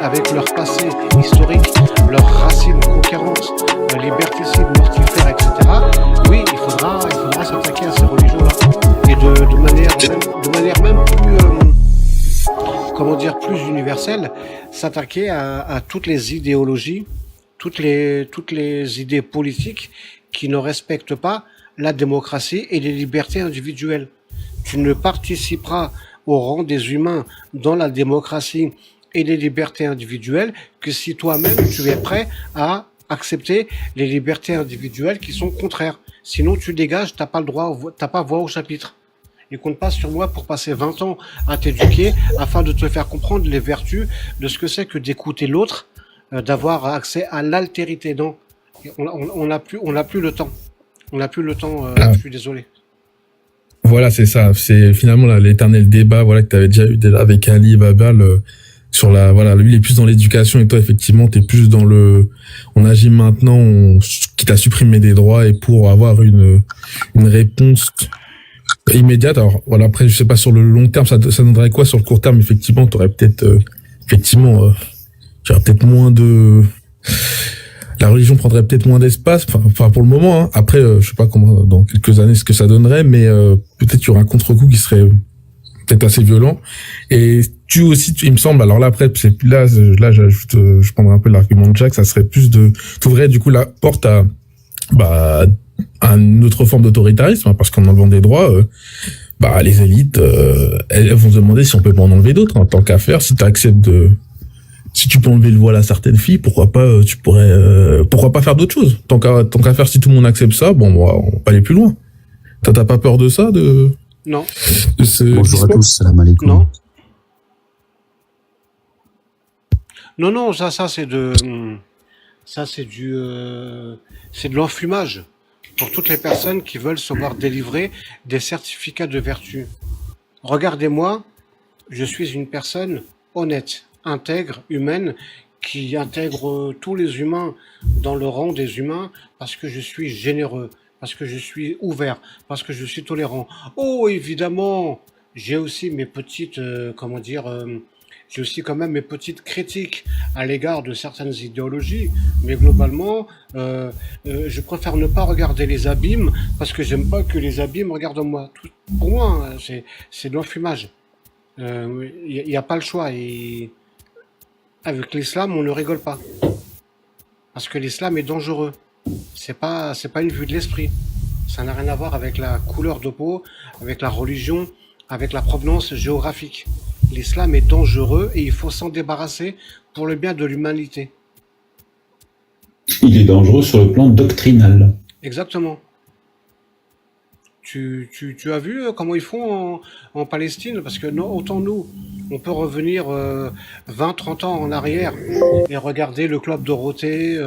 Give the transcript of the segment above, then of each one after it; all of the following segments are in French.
avec leur passé historique, leurs racines conquérantes, liberticides, mortifères, etc., oui, il faudra s'attaquer à ces religions-là. Et de manière même plus universelle, s'attaquer à toutes les idéologies, toutes les idées politiques qui ne respectent pas la démocratie et les libertés individuelles. Tu ne participeras au rang des humains dans la démocratie et les libertés individuelles que si toi-même tu es prêt à accepter les libertés individuelles qui sont contraires. Sinon tu dégages, t'as pas le droit, t'as pas voix au chapitre. Et compte pas sur moi pour passer 20 ans à t'éduquer afin de te faire comprendre les vertus de ce que c'est que d'écouter l'autre, d'avoir accès à l'altérité. Non, on n'a plus le temps. On n'a plus le temps, Ah, je suis désolé. voilà, c'est ça. C'est finalement là, l'éternel débat, voilà, que tu avais déjà eu avec Ali Babal sur la, voilà, lui il est plus dans l'éducation et toi effectivement t'es plus dans le, on agit maintenant, quitte à supprimer des droits et pour avoir une réponse immédiate. Alors voilà, après je sais pas sur le long terme ça donnerait quoi, sur le court terme effectivement t'aurais peut-être effectivement tu aurais peut-être moins de, la religion prendrait peut-être moins d'espace, enfin pour le moment, hein. Après je sais pas comment dans quelques années ce que ça donnerait, mais peut-être qu'il y aura un contre-coup qui serait peut-être assez violent. Et tu aussi, il me semble, alors là après c'est là j'ajoute, je prendrai un peu l'argument de Jack, ça serait plus de, t'ouvrais du coup la porte à à une autre forme d'autoritarisme, hein, parce qu'en enlevant des droits, les élites elles vont se demander si on peut pas en enlever d'autres, en tant qu'à faire. Si tu acceptes de, si tu peux enlever le voile à certaines filles, pourquoi pas, pourquoi pas faire d'autres choses, tant qu'à faire. Si tout le monde accepte ça, bon, on va pas aller plus loin. T'as pas peur de ça, Non, de ce Bonjour à discours? tous, salam alaikum. non, non, ça c'est de l'enfumage pour toutes les personnes qui veulent se voir délivrer des certificats de vertu. Regardez-moi, je suis une personne honnête, intègre, humaine, qui intègre tous les humains dans le rang des humains parce que je suis généreux, parce que je suis ouvert, parce que je suis tolérant. Oh, évidemment, j'ai aussi mes petites, j'ai aussi quand même mes petites critiques à l'égard de certaines idéologies, mais globalement, je préfère ne pas regarder les abîmes parce que j'aime pas que les abîmes regardent moi. Pour moi, hein, c'est de l'enfumage. Il n'y a pas le choix. Et avec l'islam, on ne rigole pas. Parce que l'islam est dangereux. C'est pas une vue de l'esprit. Ça n'a rien à voir avec la couleur de peau, avec la religion, avec la provenance géographique. L'islam est dangereux et il faut s'en débarrasser pour le bien de l'humanité. Il est dangereux sur le plan doctrinal. Exactement. Tu as vu comment ils font en Palestine? Parce que non, autant nous, on peut revenir 20-30 ans en arrière et regarder le Club Dorothée,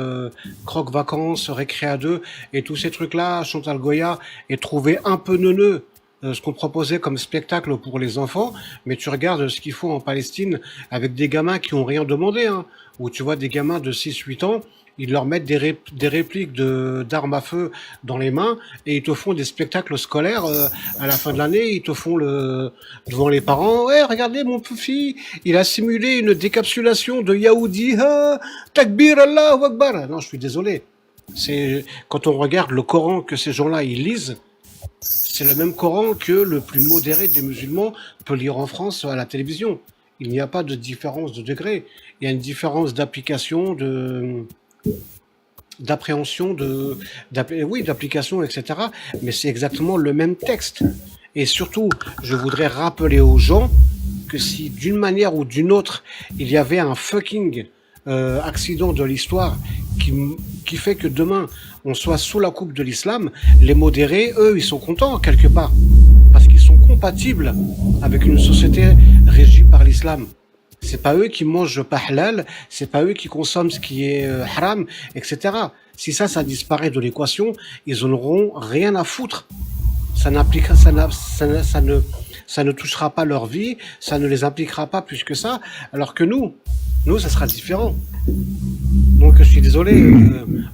Croque Vacances, Récréa 2 et tous ces trucs-là, Chantal Goya, et trouver un peu neuneux ce qu'on proposait comme spectacle pour les enfants, mais tu regardes ce qu'ils font en Palestine avec des gamins qui ont rien demandé, hein, où tu vois des gamins de 6-8 ans, ils leur mettent des répliques d'armes à feu dans les mains et ils te font des spectacles scolaires à la fin de l'année. Ils te font devant les parents. Ouais, regardez mon petit, il a simulé une décapsulation de Yaoudi. Ah, Takbir Allahu Akbar. Non, je suis désolé. C'est quand on regarde le Coran que ces gens-là ils lisent, c'est le même Coran que le plus modéré des musulmans peut lire en France à la télévision. Il n'y a pas de différence de degré. Il y a une différence d'application, d'appréhension, d'application, etc. Mais c'est exactement le même texte. Et surtout, je voudrais rappeler aux gens que si d'une manière ou d'une autre, il y avait un fucking accident de l'histoire qui fait que demain, on soit sous la coupe de l'islam, les modérés, eux, ils sont contents quelque part. Parce qu'ils sont compatibles avec une société régie par l'islam. C'est pas eux qui mangent pas halal, c'est pas eux qui consomment ce qui est haram, etc. Si ça disparaît de l'équation, ils en auront rien à foutre. Ça ne touchera pas leur vie, ça ne les impliquera pas plus que ça, alors que nous, ça sera différent. Donc je suis désolé,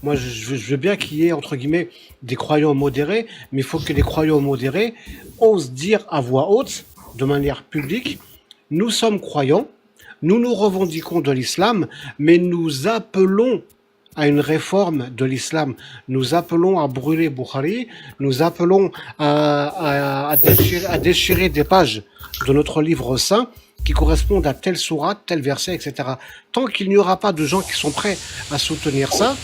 moi je veux bien qu'il y ait entre guillemets des croyants modérés, mais il faut que les croyants modérés osent dire à voix haute, de manière publique, nous sommes croyants, Nous nous revendiquons de l'islam, mais nous appelons à une réforme de l'islam. Nous appelons à brûler Bukhari, nous appelons à déchirer des pages de notre livre saint qui correspondent à telle sourate, tel verset, etc. Tant qu'il n'y aura pas de gens qui sont prêts à soutenir ça,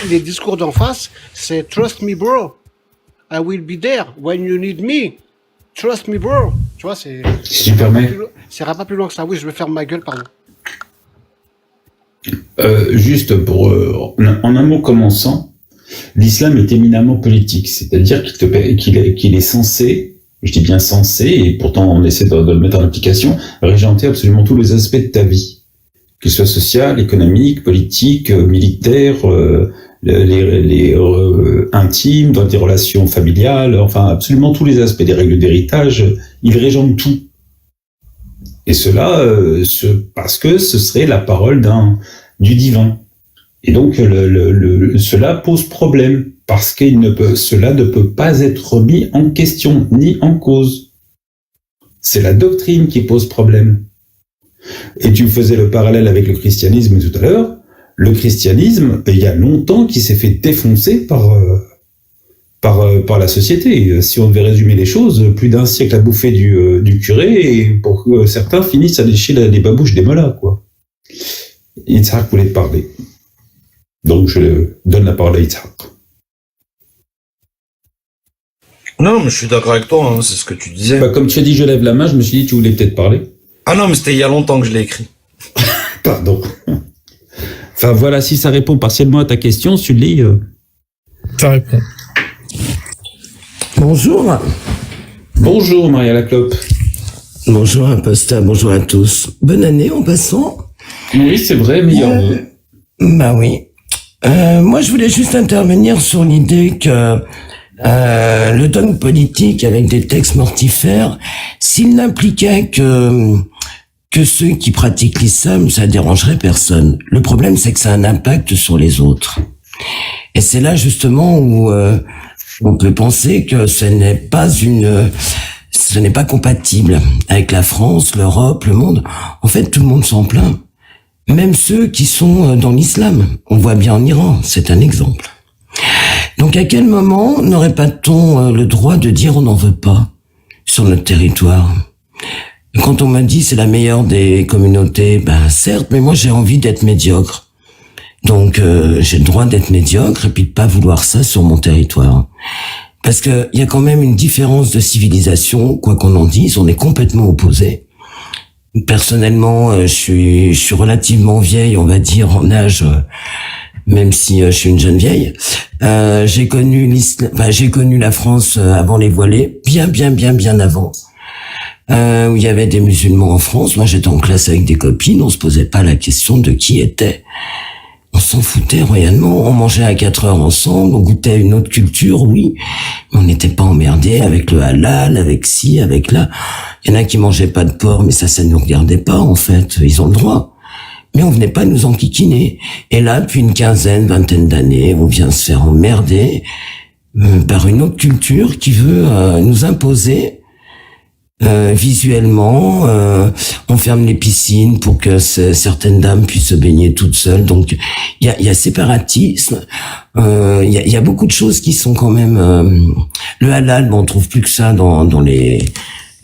les discours d'en face, c'est « Trust me, bro. I will be there when you need me. Trust me, bro. » Tu vois, c'est... Si tu permets. Ça ira pas plus loin que ça. Oui, je vais fermer ma gueule, pardon. Juste pour, en un mot commençant, l'islam est éminemment politique, c'est-à-dire qu'il est censé, je dis bien censé, et pourtant on essaie de le mettre en application, régenter absolument tous les aspects de ta vie, que ce soit social, économique, politique, militaire, les intimes, dans tes relations familiales, enfin absolument tous les aspects, des règles d'héritage, il régente tout. Et cela, parce que ce serait la parole du divin. Et donc, cela pose problème, parce que cela ne peut pas être remis en question, ni en cause. C'est la doctrine qui pose problème. Et tu faisais le parallèle avec le christianisme tout à l'heure. Le christianisme, il y a longtemps qu'il s'est fait défoncer par la société. Si on devait résumer les choses, plus d'un siècle à bouffer du curé, et pour que certains finissent à lécher les babouches des mollahs, quoi. Yitzhak voulait parler. Donc je donne la parole à Yitzhak. Non, mais je suis d'accord avec toi, hein, c'est ce que tu disais. Comme tu as dit, je lève la main, je me suis dit, tu voulais peut-être parler. Ah non, mais c'était il y a longtemps que je l'ai écrit. Pardon. Enfin voilà, si ça répond partiellement à ta question, Sully. Ça répond. Bonjour. Bonjour Maria Laclope. Bonjour Imposteur, bonjour à tous. Bonne année en passant. Oui, c'est vrai, meilleur vœu. Bah oui. Moi, je voulais juste intervenir sur l'idée que le dogme politique avec des textes mortifères, s'il n'impliquait que ceux qui pratiquent l'islam, ça dérangerait personne. Le problème, c'est que ça a un impact sur les autres. Et c'est là justement où on peut penser que ce n'est pas compatible avec la France, l'Europe, le monde. En fait, tout le monde s'en plaint. Même ceux qui sont dans l'islam. On voit bien en Iran, c'est un exemple. Donc à quel moment n'aurait pas-t-on le droit de dire on n'en veut pas sur notre territoire? Quand on m'a dit c'est la meilleure des communautés, ben certes, mais moi j'ai envie d'être médiocre. Donc j'ai le droit d'être médiocre et puis de pas vouloir ça sur mon territoire. Parce que il y a quand même une différence de civilisation, quoi qu'on en dise, on est complètement opposés. Personnellement, je suis relativement vieille, on va dire, en âge, même si je suis une jeune vieille. J'ai connu la France avant les voilés, bien avant. Où il y avait des musulmans en France. Moi, j'étais en classe avec des copines, on se posait pas la question de qui était. On s'en foutait royalement, on mangeait à 4 heures ensemble, on goûtait une autre culture, oui, mais on n'était pas emmerdés avec le halal, avec ci, avec là. Il y en a qui mangeaient pas de porc, mais ça ne nous regardait pas, en fait, ils ont le droit. Mais on venait pas nous enquiquiner. Et là, depuis une vingtaine d'années, on vient se faire emmerder par une autre culture qui veut nous imposer visuellement, on ferme les piscines pour que certaines dames puissent se baigner toutes seules. Donc il y a séparatisme, il y a beaucoup de choses qui sont quand même le halal, bon, on trouve plus que ça dans les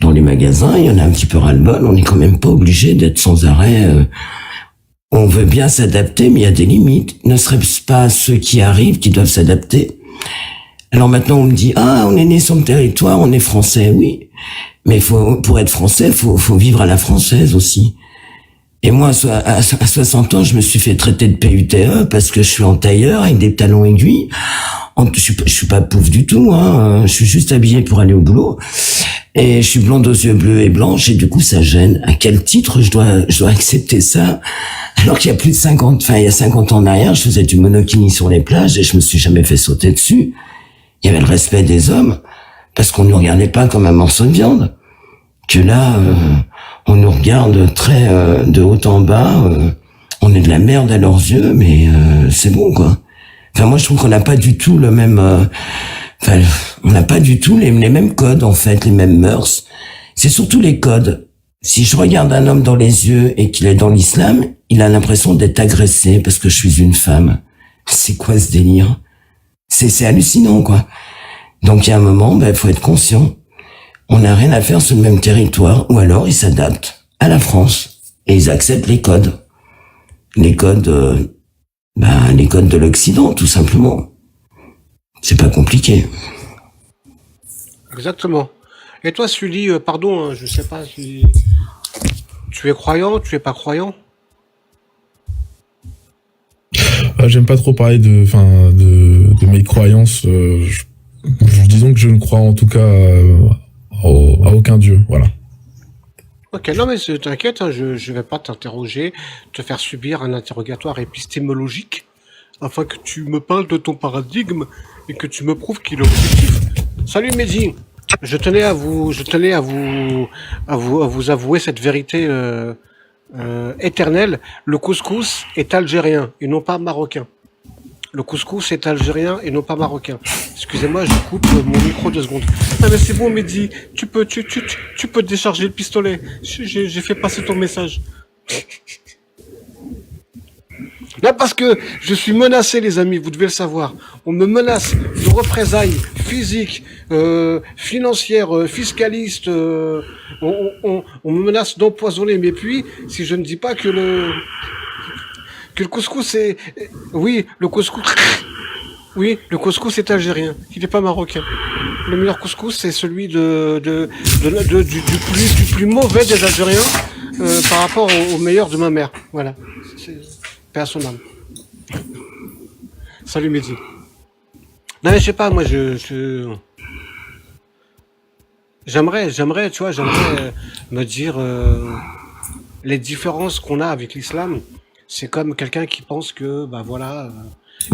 magasins, il y en a un petit peu ras-le-bol, on n'est quand même pas obligé d'être sans arrêt on veut bien s'adapter, mais il y a des limites. Ne serait-ce pas ceux qui arrivent qui doivent s'adapter? Alors maintenant on me dit on est né sur le territoire, on est français, oui. Mais pour être français, faut vivre à la française aussi. Et moi, à 60 ans, je me suis fait traiter de PUTE parce que je suis en tailleur avec des talons aiguilles. Je suis pas pauvre du tout, hein. Je suis juste habillé pour aller au boulot. Et je suis blonde aux yeux bleus et blanche et du coup, ça gêne. À quel titre je dois accepter ça? Alors qu'il y a il y a 50 ans en arrière, je faisais du monokini sur les plages et je me suis jamais fait sauter dessus. Il y avait le respect des hommes parce qu'on nous regardait pas comme un morceau de viande. Que là, on nous regarde très de haut en bas, on est de la merde à leurs yeux, mais c'est bon, quoi. Enfin, moi, je trouve qu'on n'a pas du tout le même... on n'a pas du tout les mêmes codes, en fait, les mêmes mœurs. C'est surtout les codes. Si je regarde un homme dans les yeux et qu'il est dans l'islam, il a l'impression d'être agressé parce que je suis une femme. C'est quoi ce délire? C'est hallucinant, quoi. Donc il y a un moment, il faut être conscient. On n'a rien à faire sur le même territoire, ou alors ils s'adaptent à la France et ils acceptent les codes. Les codes, les codes de l'Occident, tout simplement. C'est pas compliqué. Exactement. Et toi, Sully, pardon, je sais pas si tu es croyant, tu es pas croyant? J'aime pas trop parler de mes croyances. Disons que je ne crois en tout cas à aucun dieu. Voilà. Ok, non mais t'inquiète, hein, je vais pas t'interroger, te faire subir un interrogatoire épistémologique, afin que tu me parles de ton paradigme et que tu me prouves qu'il est objectif. Salut Mehdi, je tenais à vous avouer cette vérité éternelle. Le couscous est algérien et non pas marocain. Le couscous est algérien et non pas marocain. Excusez-moi, je coupe mon micro 2 secondes. Ah mais c'est bon Mehdi, tu peux décharger le pistolet. J'ai fait passer ton message. Là parce que je suis menacé les amis, vous devez le savoir. On me menace de représailles physiques, financières, fiscalistes. On me menace d'empoisonner mes puits si je ne dis pas que le couscous est... Oui, le couscous... Oui, le couscous est algérien. Il n'est pas marocain. Le meilleur couscous, c'est celui du plus mauvais des Algériens par rapport au meilleur de ma mère. Voilà. Paix à son âme. Salut Mehdi. Non mais je sais pas, moi j'aimerais, tu vois, me dire les différences qu'on a avec l'islam. C'est comme quelqu'un qui pense que,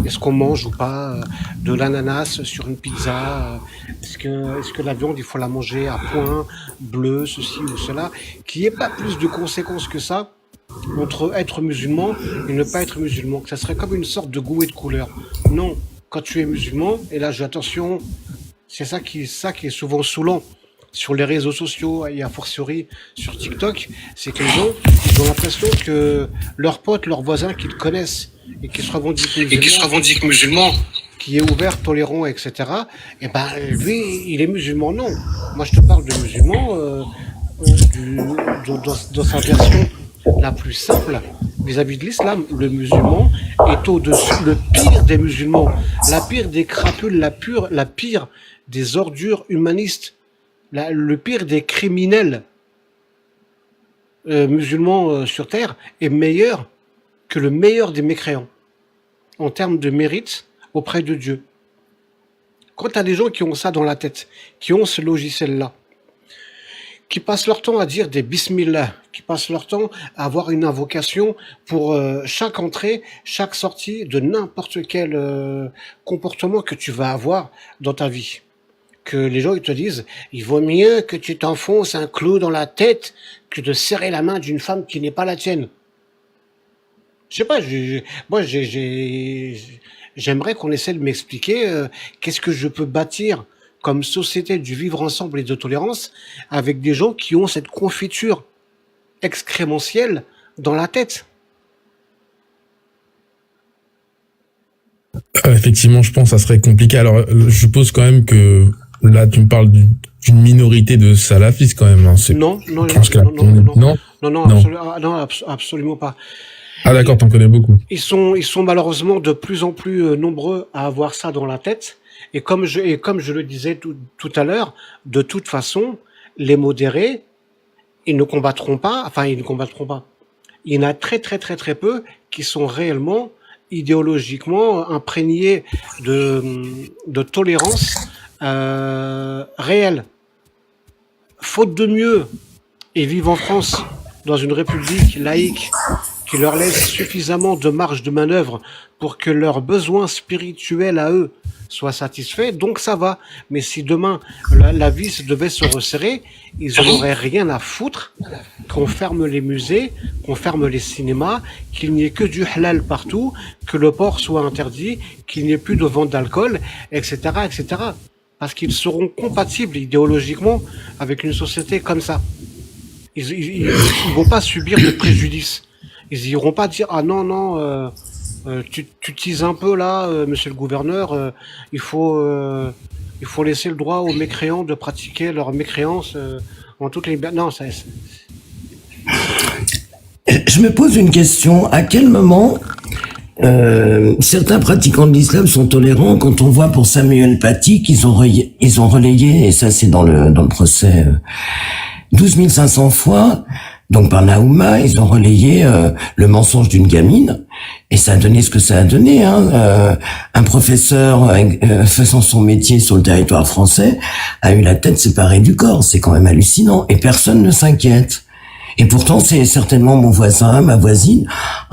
est-ce qu'on mange ou pas de l'ananas sur une pizza? Est-ce que la viande, il faut la manger à point, bleu, ceci ou cela? Qu'il n'y ait pas plus de conséquences que ça entre être musulman et ne pas être musulman. Que ça serait comme une sorte de goût et de couleur. Non, quand tu es musulman, et là, attention, c'est ça qui est souvent saoulant sur les réseaux sociaux et a fortiori sur TikTok, c'est que les gens ils ont l'impression que leurs potes, leurs voisins qu'ils connaissent et qui se revendiquent musulmans, qui est ouvert, tolérant, etc. Et lui, il est musulman. Non, moi je te parle de musulman dans sa version la plus simple vis-à-vis de l'islam. Le musulman est au-dessus, le pire des musulmans, la pire des crapules, la pire des ordures humanistes. Le pire des criminels musulmans sur Terre est meilleur que le meilleur des mécréants en termes de mérite auprès de Dieu. Quand tu as des gens qui ont ça dans la tête, qui ont ce logiciel-là, qui passent leur temps à dire des bismillah, qui passent leur temps à avoir une invocation pour chaque entrée, chaque sortie de n'importe quel comportement que tu vas avoir dans ta vie. Que les gens ils te disent, il vaut mieux que tu t'enfonces un clou dans la tête que de serrer la main d'une femme qui n'est pas la tienne. Je sais pas, j'aimerais qu'on essaie de m'expliquer qu'est-ce que je peux bâtir comme société du vivre ensemble et de tolérance avec des gens qui ont cette confiture excrémentielle dans la tête. Effectivement, je pense que ça serait compliqué. Alors, je suppose quand même que là, tu me parles d'une minorité de salafistes quand même. Hein. Non, absolument pas. Ah d'accord, t'en connais beaucoup. Ils sont malheureusement de plus en plus nombreux à avoir ça dans la tête. Et comme je le disais tout à l'heure, de toute façon, les modérés, ils ne combattront pas. Il y en a très très peu qui sont réellement idéologiquement imprégnés de tolérance réelle. Faute de mieux, ils vivent en France, dans une république laïque qui leur laisse suffisamment de marge de manœuvre pour que leurs besoins spirituels à eux soient satisfaits, donc ça va. Mais si demain la vis devait se resserrer, ils n'auraient rien à foutre qu'on ferme les musées, qu'on ferme les cinémas, qu'il n'y ait que du halal partout, que le porc soit interdit, qu'il n'y ait plus de vente d'alcool, etc., etc. Parce qu'ils seront compatibles idéologiquement avec une société comme ça. Ils vont pas subir de préjudice. Ils iront pas dire ah non non tu teases un peu là monsieur le gouverneur il faut laisser le droit aux mécréants de pratiquer leur mécréance en toute liberté. Non ça Je me pose une question. À quel moment certains pratiquants de l'islam sont tolérants quand on voit pour Samuel Paty qu'ils ont relayé, et ça c'est dans le procès, 12 500 fois, donc par Naouma, ils ont relayé le mensonge d'une gamine, et ça a donné ce que ça a donné. Un professeur faisant son métier sur le territoire français a eu la tête séparée du corps, c'est quand même hallucinant, et personne ne s'inquiète. Et pourtant, c'est certainement mon voisin, ma voisine.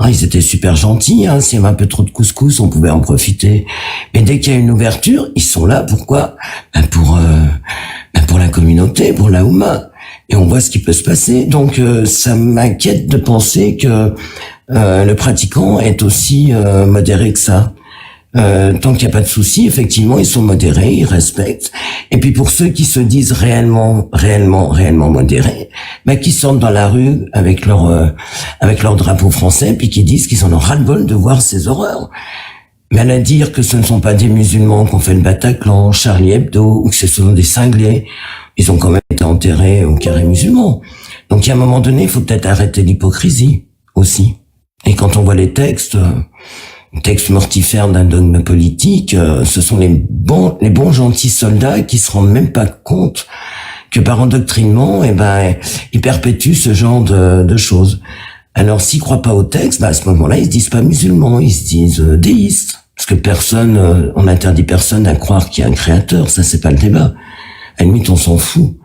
Ils étaient super gentils. S'il y avait un peu trop de couscous, on pouvait en profiter. Mais dès qu'il y a une ouverture, ils sont là. Pourquoi ? Pour la communauté, pour la Oumma. Et on voit ce qui peut se passer. Donc, ça m'inquiète de penser que le pratiquant est aussi modéré que ça. Tant qu'il n'y a pas de souci, effectivement, ils sont modérés, ils respectent. Et puis pour ceux qui se disent réellement modérés, qui sortent dans la rue avec leur drapeau français, puis qui disent qu'ils en ont ras-le-bol de voir ces horreurs. Mais à dire que ce ne sont pas des musulmans qui ont fait le Bataclan, Charlie Hebdo, ou que ce sont des cinglés, ils ont quand même été enterrés au carré musulman. Donc à un moment donné, il faut peut-être arrêter l'hypocrisie aussi. Et quand on voit les textes mortifères d'un dogme politique, ce sont les bons gentils soldats qui se rendent même pas compte que par endoctrinement, ils perpétuent ce genre de choses. Alors s'ils croient pas au texte, à ce moment-là, ils se disent pas musulmans, ils se disent déistes. Parce que on n'interdit personne à croire qu'il y a un créateur, ça c'est pas le débat. À la limite, on s'en fout.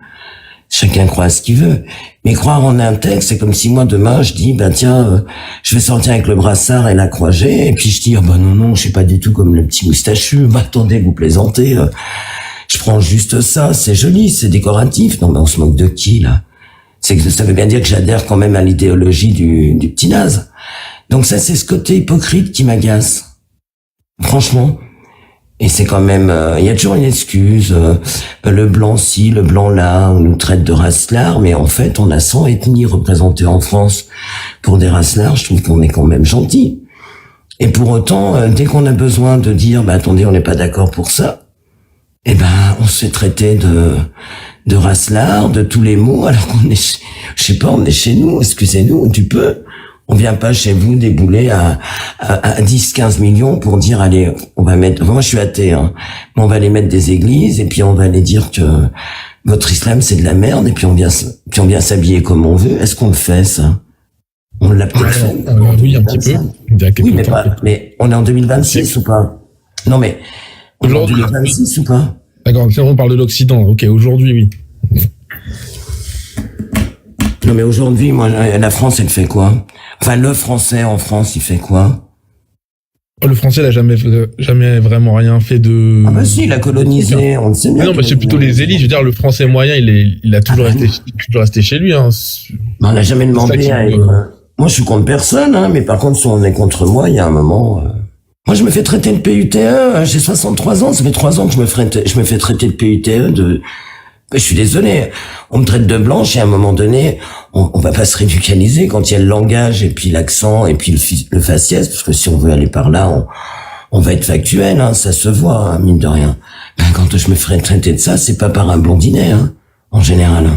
Chacun croit à ce qu'il veut. Mais croire en un texte, c'est comme si moi, demain, je dis, je vais sortir avec le brassard et la croisée, et puis je dis, non, je suis pas du tout comme le petit moustachu, attendez, vous plaisantez, je prends juste ça, c'est joli, c'est décoratif. Non, mais on se moque de qui, là? Ça veut bien dire que j'adhère quand même à l'idéologie du petit naze. Donc ça, c'est ce côté hypocrite qui m'agace. Franchement. Et c'est quand même, il y a toujours une excuse, le blanc ci, le blanc là, on nous traite de racelard, mais en fait, on a 100 ethnies représentées en France pour des racelards, je trouve qu'on est quand même gentil. Et pour autant, dès qu'on a besoin de dire, attendez, on n'est pas d'accord pour ça, on se fait traiter de racelard, de tous les mots, alors qu'on est, on est chez nous, excusez-nous, tu peux. On vient pas chez vous débouler à 10, 15 millions pour dire, allez, on va mettre, moi je suis athée, mais on va aller mettre des églises, et puis on va aller dire que votre islam c'est de la merde, et puis on vient s'habiller comme on veut. Est-ce qu'on le fait, ça? On l'a peut-être fait. Oui, un petit peu. Il y a Oui, quelques temps. mais on est en 2026 ou pas? Non, mais, on est en 2026 ou pas? D'accord, on parle de l'Occident. Ok, aujourd'hui, oui. Non, mais aujourd'hui, moi, la France, elle fait quoi? Enfin, le français en France, il fait quoi? Le français, il a jamais vraiment rien fait de... Si, il a colonisé, on le sait bien. Mais non, mais c'est plutôt les élites. Je veux dire, le français moyen, il a toujours resté chez lui, On n'a jamais demandé à être... Moi, je suis contre personne, mais par contre, si on est contre moi, il y a un moment... Moi, je me fais traiter de PUTE, j'ai 63 ans, ça fait 3 ans que je me fais traiter de PUTE je suis désolé, on me traite de blanche et à un moment donné, on va pas se ridiculiser quand il y a le langage et puis l'accent et puis le faciès, parce que si on veut aller par là, on va être factuel, ça se voit, mine de rien. Quand je me ferais traiter de ça, c'est pas par un blondinet, en général.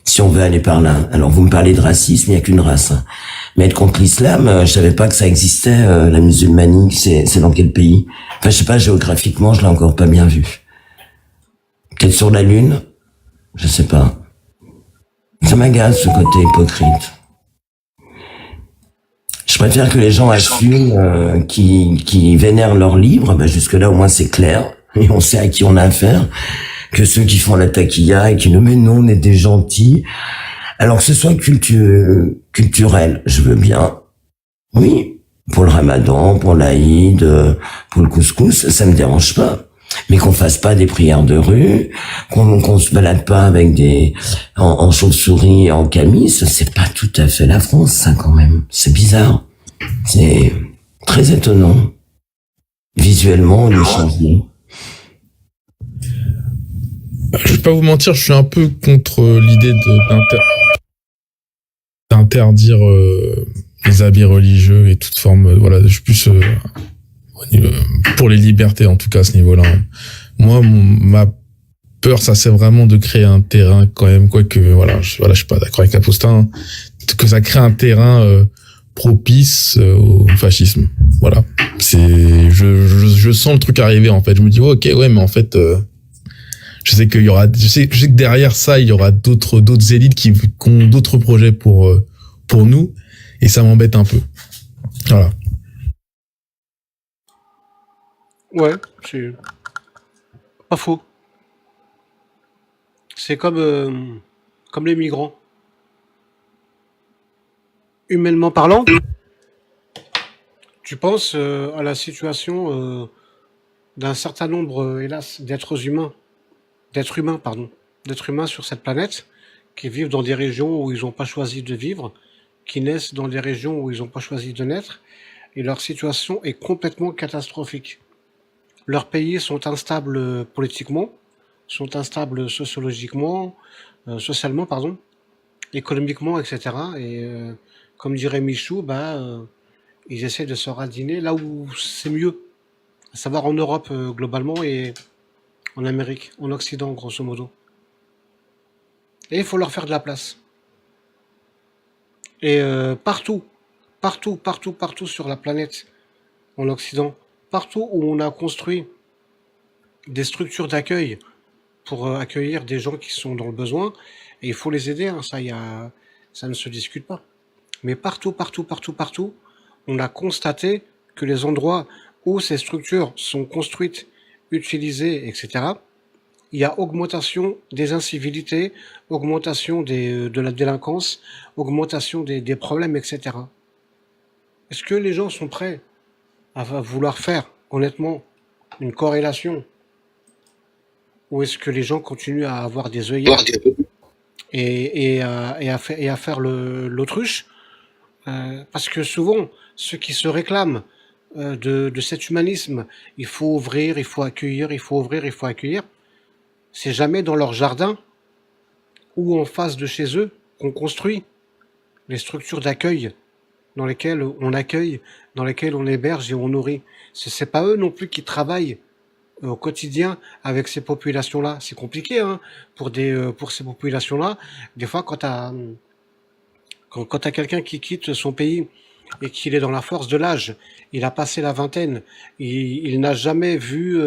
Si on veut aller par là. Alors vous me parlez de racisme, il y a qu'une race. Mais être contre l'islam, je savais pas que ça existait, la musulmanie, c'est dans quel pays? Enfin, je sais pas, géographiquement, je l'ai encore pas bien vu. Peut-être sur la Lune? Je sais pas. Ça m'agace, ce côté hypocrite. Je préfère que les gens assument qui vénèrent leurs livres, jusque-là au moins c'est clair, et on sait à qui on a affaire, que ceux qui font la taquilla et qui nous mais non, on est des gentils. Alors que ce soit culturel, je veux bien. Oui, pour le ramadan, pour l'Aïd, pour le couscous, ça me dérange pas. Mais qu'on fasse pas des prières de rue, qu'on se balade pas avec en chauve-souris et en camis, c'est pas tout à fait la France, ça, quand même. C'est bizarre. C'est très étonnant. Visuellement, on est changé. Je vais pas vous mentir, je suis un peu contre l'idée d'interdire les habits religieux et toute forme, voilà, je suis plus pour les libertés en tout cas à ce niveau-là. Moi, ma peur, ça c'est vraiment de créer un terrain quand même, quoique voilà, je suis pas d'accord avec Apostin, hein, que ça crée un terrain propice au fascisme. Voilà, c'est je sens le truc arriver en fait. Je me dis ok, ouais, mais en fait je sais qu'il y aura, je sais que derrière ça il y aura d'autres élites qui ont d'autres projets pour nous, et ça m'embête un peu. Voilà. Ouais, c'est pas faux. C'est comme les migrants. Humainement parlant, tu penses à la situation d'un certain nombre, hélas, d'êtres humains, d'êtres humains sur cette planète, qui vivent dans des régions où ils n'ont pas choisi de vivre, qui naissent dans des régions où ils n'ont pas choisi de naître, et leur situation est complètement catastrophique. Leurs pays sont instables politiquement, sont instables sociologiquement, socialement, pardon, économiquement, etc. Et comme dirait Michou, ils essaient de se radiner là où c'est mieux, à savoir en Europe globalement et en Amérique, en Occident grosso modo. Et il faut leur faire de la place. Et partout sur la planète, en Occident, partout où on a construit des structures d'accueil pour accueillir des gens qui sont dans le besoin, et il faut les aider, hein, ça ne se discute pas. Mais partout, on a constaté que les endroits où ces structures sont construites, utilisées, etc., il y a augmentation des incivilités, augmentation de la délinquance, augmentation des problèmes, etc. Est-ce que les gens sont prêts à vouloir faire, honnêtement, une corrélation? Ou est-ce que les gens continuent à avoir des œillères et à faire l'autruche? Parce que souvent, ceux qui se réclament de cet humanisme, il faut ouvrir, il faut accueillir, il faut ouvrir, il faut accueillir, c'est jamais dans leur jardin ou en face de chez eux qu'on construit les structures d'accueil dans lesquelles on accueille, dans lesquelles on héberge et on nourrit. C'est pas eux non plus qui travaillent au quotidien avec ces populations-là. C'est compliqué, hein, pour ces populations-là. Des fois, quand t'as quelqu'un qui quitte son pays et qu'il est dans la force de l'âge, il a passé la vingtaine, il n'a jamais vu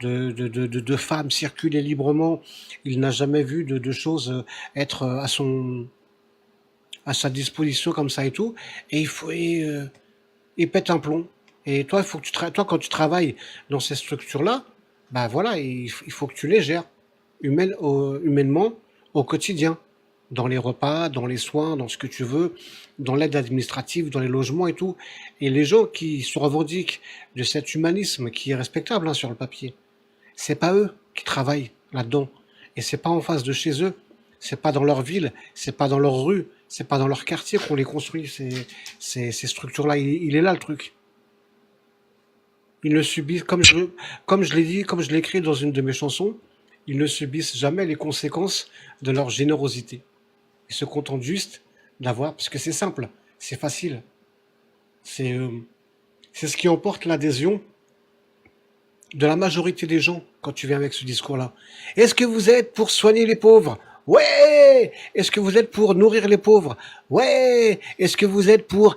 de femmes circuler librement, il n'a jamais vu de choses être à sa disposition comme ça et tout, et il pète un plomb. Et toi, il faut que toi, quand tu travailles dans ces structures-là, voilà, il faut que tu les gères humainement au quotidien, dans les repas, dans les soins, dans ce que tu veux, dans l'aide administrative, dans les logements et tout. Et les gens qui se revendiquent de cet humanisme qui est respectable, hein, sur le papier, c'est pas eux qui travaillent là-dedans. Et c'est pas en face de chez eux. C'est pas dans leur ville. C'est pas dans leur rue. C'est pas dans leur quartier qu'on les construit, ces structures-là. Il est là le truc. Ils ne subissent, comme je l'ai dit, comme je l'ai écrit dans une de mes chansons, ils ne subissent jamais les conséquences de leur générosité. Ils se contentent juste d'avoir, parce que c'est simple, c'est facile. C'est ce qui emporte l'adhésion de la majorité des gens quand tu viens avec ce discours-là. Est-ce que vous êtes pour soigner les pauvres? Ouais! Est-ce que vous êtes pour nourrir les pauvres? Ouais! Est-ce que vous êtes pour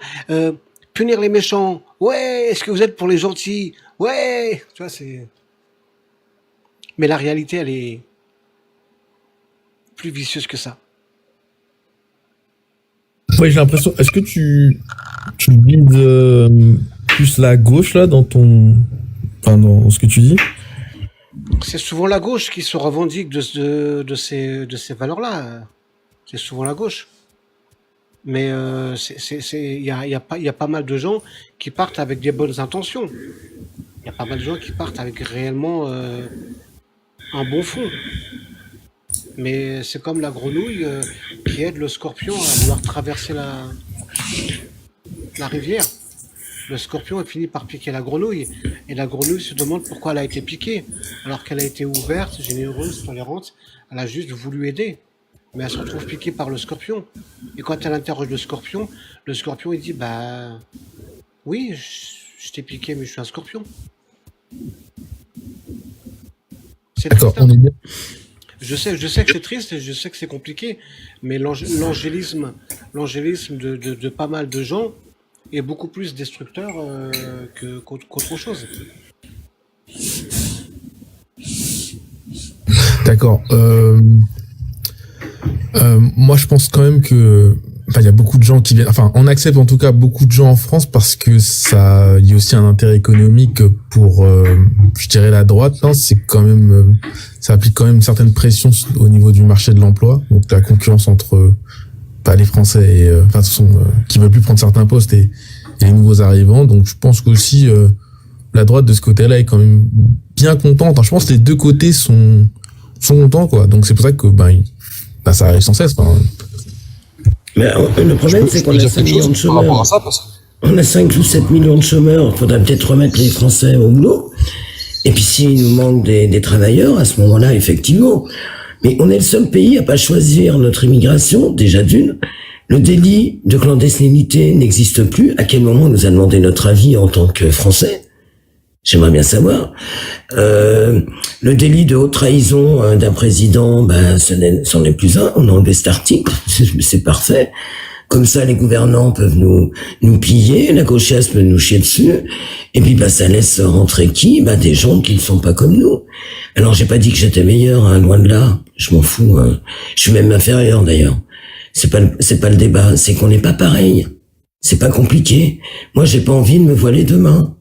punir les méchants? Ouais! Est-ce que vous êtes pour les gentils? Ouais! Tu vois, c'est... Mais la réalité, elle est plus vicieuse que ça. Ouais, j'ai l'impression. Est-ce que tu vises plus la gauche là dans dans ce que tu dis? C'est souvent la gauche qui se revendique de ces valeurs-là. C'est souvent la gauche. Mais il y a pas mal de gens qui partent avec des bonnes intentions. Il y a pas mal de gens qui partent avec réellement un bon fond. Mais c'est comme la grenouille qui aide le scorpion à vouloir traverser la rivière. Le scorpion finit par piquer la grenouille. Et la grenouille se demande pourquoi elle a été piquée. Alors qu'elle a été ouverte, généreuse, tolérante. Elle a juste voulu aider. mais elle se retrouve piquée par le scorpion. Et quand elle interroge le scorpion il dit bah oui, je t'ai piqué, mais je suis un scorpion. C'est D'accord, triste, hein. on est bien. Je sais que c'est triste et je sais que c'est compliqué, mais l'angélisme de pas mal de gens est beaucoup plus destructeur qu'autre chose. D'accord. Moi, je pense quand même que, enfin, il y a beaucoup de gens qui viennent, enfin, on accepte en tout cas beaucoup de gens en France parce que ça, il y a aussi un intérêt économique pour, je dirais la droite, non, c'est quand même, ça applique quand même une certaine pression au niveau du marché de l'emploi, donc la concurrence entre, pas les Français et, enfin, qui veulent plus prendre certains postes et les nouveaux arrivants, donc je pense qu'aussi, la droite de ce côté-là est quand même bien contente. Enfin, je pense que les deux côtés sont contents, quoi. Donc c'est pour ça que ça arrive sans cesse. Enfin. Mais le problème, c'est qu'on a 5 millions de chômeurs. On a 5 ou 7 millions de chômeurs. Il faudrait peut-être remettre les Français au boulot. Et puis s'il nous manque des travailleurs, à ce moment-là, effectivement. Mais on est le seul pays à pas choisir notre immigration, déjà d'une. Le délit de clandestinité n'existe plus. À quel moment on nous a demandé notre avis en tant que Français ? J'aimerais bien savoir. Le délit de haute trahison d'un président, c'en est plus un. On a enlevé cet article, c'est parfait. Comme ça, les gouvernants peuvent nous piller, la gauchiasse peut nous chier dessus, et puis ça laisse rentrer qui ? Des gens qui ne sont pas comme nous. Alors j'ai pas dit que j'étais meilleur, hein, loin de là. Je m'en fous. Hein. Je suis même inférieur d'ailleurs. C'est pas le débat, c'est qu'on n'est pas pareil. C'est pas compliqué. Moi, j'ai pas envie de me voiler demain.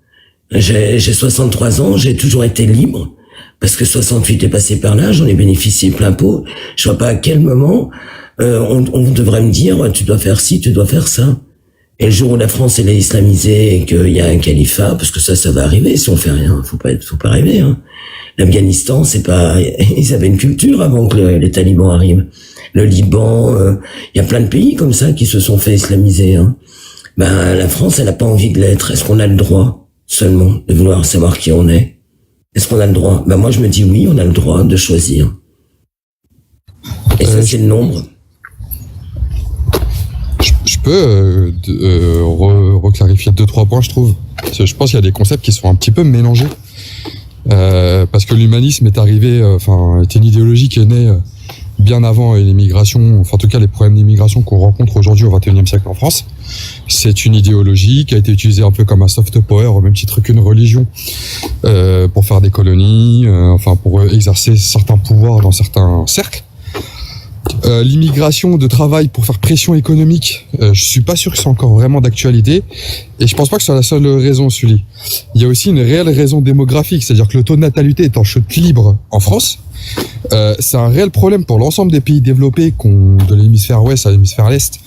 J'ai 63 ans, j'ai toujours été libre, parce que 68 est passé par là, j'en ai bénéficié plein pot. Je vois pas à quel moment on devrait me dire tu dois faire ci, tu dois faire ça. Et le jour où la France elle est islamisée et qu'il y a un califat, parce que ça va arriver si on fait rien, faut pas rêver. Hein. L'Afghanistan, c'est pas, ils avaient une culture avant que les talibans arrivent. Le Liban, il y a plein de pays comme ça qui se sont fait islamiser. Hein. La France, elle a pas envie de l'être. Est-ce qu'on a le droit seulement de vouloir savoir qui on est? Est-ce qu'on a le droit? Moi je me dis oui, on a le droit de choisir. Et ça c'est le nombre. Je peux reclarifier 2-3 points, je trouve. Parce que je pense qu'il y a des concepts qui sont un petit peu mélangés. Parce que l'humanisme est arrivé, était une idéologie qui est née bien avant l'immigration, en tout cas les problèmes d'immigration qu'on rencontre aujourd'hui au XXIe siècle en France. C'est une idéologie qui a été utilisée un peu comme un soft power, au même titre qu'une religion, pour faire des colonies, pour exercer certains pouvoirs dans certains cercles. L'immigration de travail pour faire pression économique, je suis pas sûr que c'est encore vraiment d'actualité, et je pense pas que c'est la seule raison, Sully. Il y a aussi une réelle raison démographique, c'est-à-dire que le taux de natalité est en chute libre en France. C'est un réel problème pour l'ensemble des pays développés de l'hémisphère ouest à l'hémisphère l'est,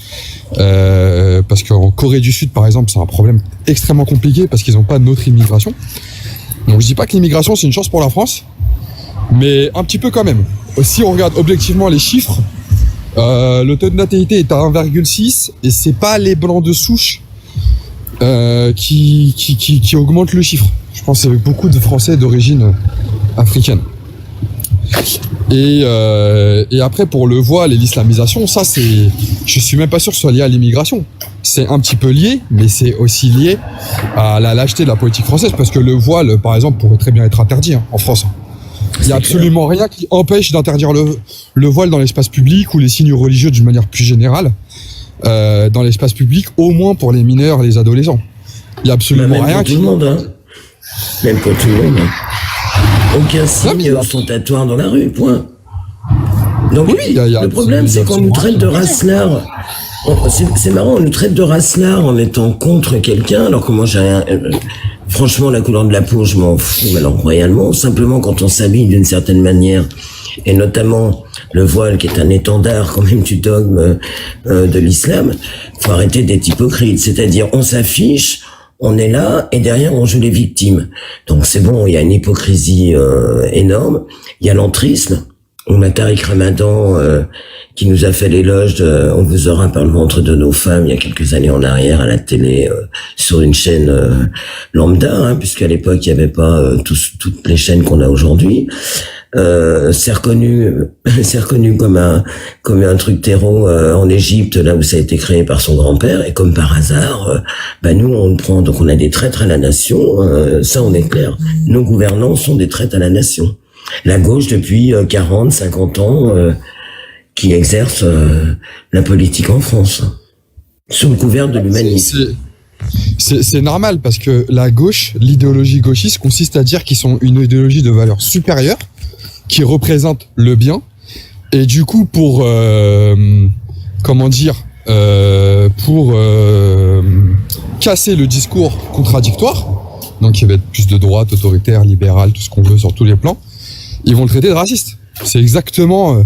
parce qu'en Corée du Sud par exemple c'est un problème extrêmement compliqué parce qu'ils n'ont pas notre immigration. Donc je dis pas que l'immigration c'est une chance pour la France, mais un petit peu quand même. Si on regarde objectivement les chiffres, le taux de natalité est à 1,6 et c'est pas les blancs de souche qui augmentent le chiffre. Je pense que c'est beaucoup de Français d'origine africaine. Et après pour le voile et l'islamisation, ça je suis même pas sûr que ce soit lié à l'immigration. C'est un petit peu lié, mais c'est aussi lié à la lâcheté de la politique française, parce que le voile par exemple pourrait très bien être interdit en France. Il n'y a absolument rien qui empêche d'interdire le voile dans l'espace public ou les signes religieux d'une manière plus générale dans l'espace public, au moins pour les mineurs et les adolescents. Il n'y a absolument rien qui... Même pour tout le monde, hein. Même pour tout le monde. Aucun signe ostentatoire dans la rue, point. Donc oui, le problème c'est qu'on nous traite de racelard. C'est marrant, on nous traite de racelard en étant contre quelqu'un, alors que moi j'ai rien... Franchement, la couleur de la peau, je m'en fous, alors royalement. Simplement, quand on s'habille d'une certaine manière, et notamment le voile, qui est un étendard quand même du dogme de l'islam, faut arrêter d'être hypocrite. C'est-à-dire, on s'affiche, on est là, et derrière, on joue les victimes. Donc c'est bon, il y a une hypocrisie énorme. Il y a l'entrisme. On a Tariq Ramadan qui nous a fait l'éloge de On vous aura par le ventre de nos femmes il y a quelques années en arrière à la télé sur une chaîne lambda, puisqu'à l'époque il n'y avait pas toutes les chaînes qu'on a aujourd'hui. c'est reconnu, c'est reconnu comme un truc terreau en Égypte, là où ça a été créé par son grand-père, et comme par hasard, nous on le prend, donc on a des traîtres à la nation, ça on est clair. Nos gouvernants sont des traîtres à la nation. La gauche depuis 40, 50 ans, qui exerce la politique en France, sous le couvert de l'humanisme. C'est normal parce que la gauche, l'idéologie gauchiste consiste à dire qu'ils sont une idéologie de valeur supérieure, qui représente le bien, et du coup pour casser le discours contradictoire, donc qui va être plus de droite, autoritaire, libéral, tout ce qu'on veut sur tous les plans, ils vont le traiter de raciste. C'est exactement...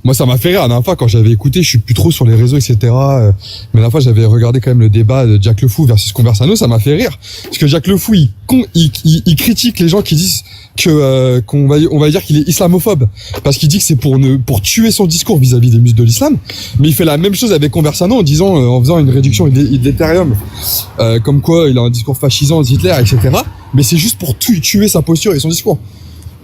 moi, ça m'a fait rire. La dernière fois, quand j'avais écouté, je suis plus trop sur les réseaux, etc. Mais la dernière fois, j'avais regardé quand même le débat de Jack Le Fou versus Conversano. Ça m'a fait rire. Parce que Jack Le Fou, il critique les gens qui disent qu'on va dire qu'il est islamophobe. Parce qu'il dit que c'est pour tuer son discours vis-à-vis des musulmans de l'islam. Mais il fait la même chose avec Conversano en disant, en faisant une réduction d'Ethereum, comme quoi il a un discours fascisant d'Hitler, etc. Mais c'est juste pour tuer sa posture et son discours.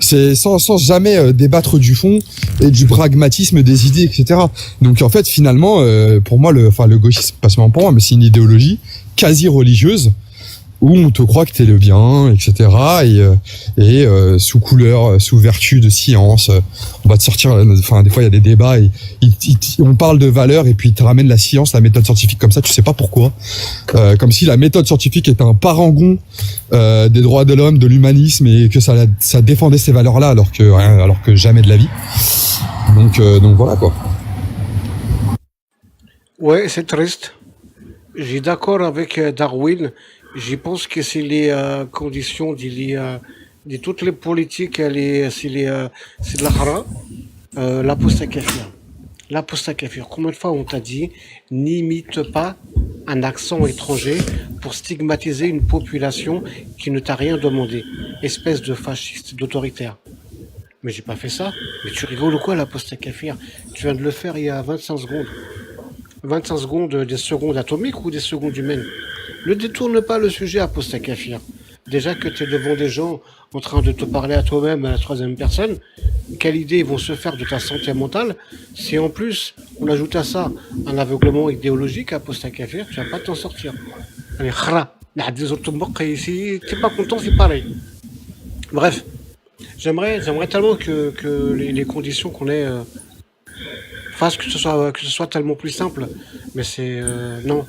C'est sans jamais débattre du fond et du pragmatisme des idées, etc. Donc en fait, finalement, pour moi, le gauchisme, pas seulement pour moi, mais c'est une idéologie quasi religieuse où on te croit que t'es le bien, etc. Et sous couleur, sous vertu de science, on va te sortir. Enfin, des fois, il y a des débats et on parle de valeurs et puis ils te ramènent la science, la méthode scientifique comme ça. Tu sais pas pourquoi. Comme si la méthode scientifique était un parangon des droits de l'homme, de l'humanisme et que ça défendait ces valeurs-là alors que jamais de la vie. Donc voilà quoi. Ouais, c'est triste. J'ai d'accord avec Darwin. Je pense que c'est les conditions de toutes les politiques, c'est de la hara, l'apostakafir. L'apostakafir. Combien de fois on t'a dit, n'imite pas un accent étranger pour stigmatiser une population qui ne t'a rien demandé. Espèce de fasciste, d'autoritaire. Mais j'ai pas fait ça. Mais tu rigoles ou quoi, l'apostakafir? Tu viens de le faire il y a 25 secondes. 25 secondes, des secondes atomiques ou des secondes humaines? Ne détourne pas le sujet apostakafir. Déjà que tu es devant des gens en train de te parler à toi-même à la troisième personne, quelle idée ils vont se faire de ta santé mentale? Si en plus on ajoute à ça un aveuglement idéologique apostakafir, tu vas pas t'en sortir. Allez, khra, si t'es pas content, c'est pareil. Bref, j'aimerais tellement que les conditions qu'on ait fassent que ce soit tellement plus simple, mais non,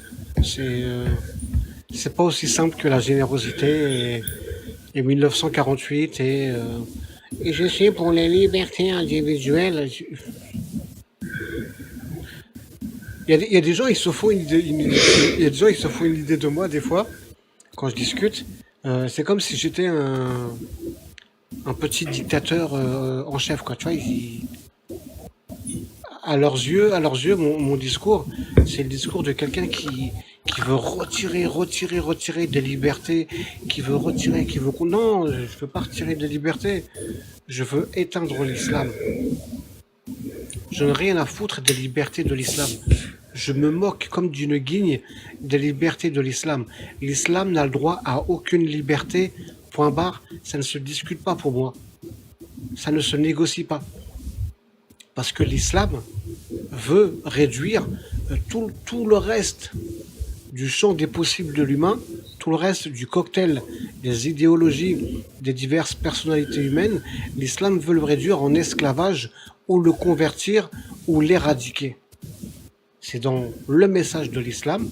c'est pas aussi simple que la générosité et 1948 et je suis pour les libertés individuelles. Il y a des gens, ils se font une idée de moi des fois quand je discute. C'est comme si j'étais un petit dictateur en chef, quoi. Tu vois, à leurs yeux, mon discours, c'est le discours de quelqu'un qui veut retirer des libertés, qui veut. Non, je veux pas retirer des libertés. Je veux éteindre l'islam. Je n'ai rien à foutre des libertés de l'islam. Je me moque comme d'une guigne des libertés de l'islam. L'islam n'a le droit à aucune liberté, point barre. Ça ne se discute pas pour moi. Ça ne se négocie pas. Parce que l'islam veut réduire tout le reste du champ des possibles de l'humain, tout le reste du cocktail des idéologies des diverses personnalités humaines. L'islam veut le réduire en esclavage ou le convertir ou l'éradiquer. C'est dans le message de l'islam.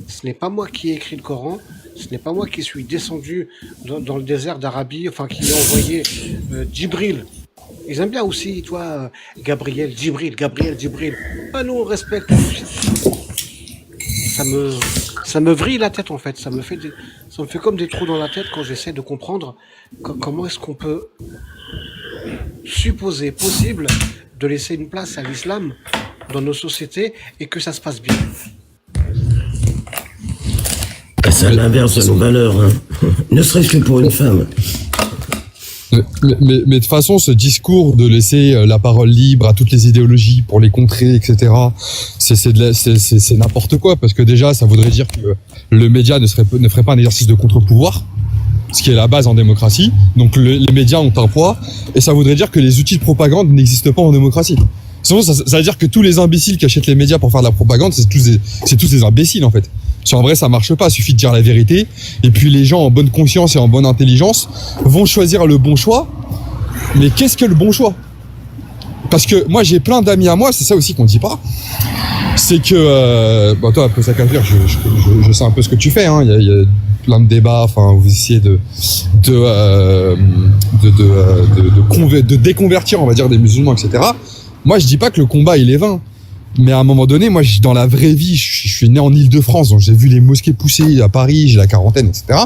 Ce n'est pas moi qui ai écrit le Coran, ce n'est pas moi qui suis descendu dans le désert d'Arabie, enfin qui ai envoyé Djibril. Ils aiment bien aussi, toi, Gabriel, Djibril. Ah nous, on respecte. Ça me vrille la tête, en fait. Ça me fait comme des trous dans la tête quand j'essaie de comprendre comment est-ce qu'on peut supposer possible de laisser une place à l'islam dans nos sociétés et que ça se passe bien. C'est à l'inverse de nos valeurs, hein. Ne serait-ce que pour une femme. Mais de toute façon, ce discours de laisser la parole libre à toutes les idéologies pour les contrer, etc., c'est n'importe quoi, parce que déjà, ça voudrait dire que le média ne ferait pas un exercice de contre-pouvoir. ce qui est la base en démocratie. Donc les médias ont un poids, et ça voudrait dire que les outils de propagande n'existent pas en démocratie. Sinon, ça veut dire que tous les imbéciles qui achètent les médias pour faire de la propagande, c'est tous des imbéciles, en fait. Si en vrai, ça marche pas, il suffit de dire la vérité, et puis les gens en bonne conscience et en bonne intelligence vont choisir le bon choix. Mais qu'est-ce que le bon choix? Parce que moi, j'ai plein d'amis à moi, c'est ça aussi qu'on dit pas. C'est que, bon, toi, un peu ça qu'à dire, je sais un peu ce que tu fais, hein. Il y a plein de débats, enfin, vous essayez de déconvertir, on va dire, des musulmans, etc. Moi, je dis pas que le combat, il est vain. Mais à un moment donné, moi, dans la vraie vie, je suis né en Île-de-France, donc j'ai vu les mosquées pousser à Paris, j'ai la quarantaine, etc.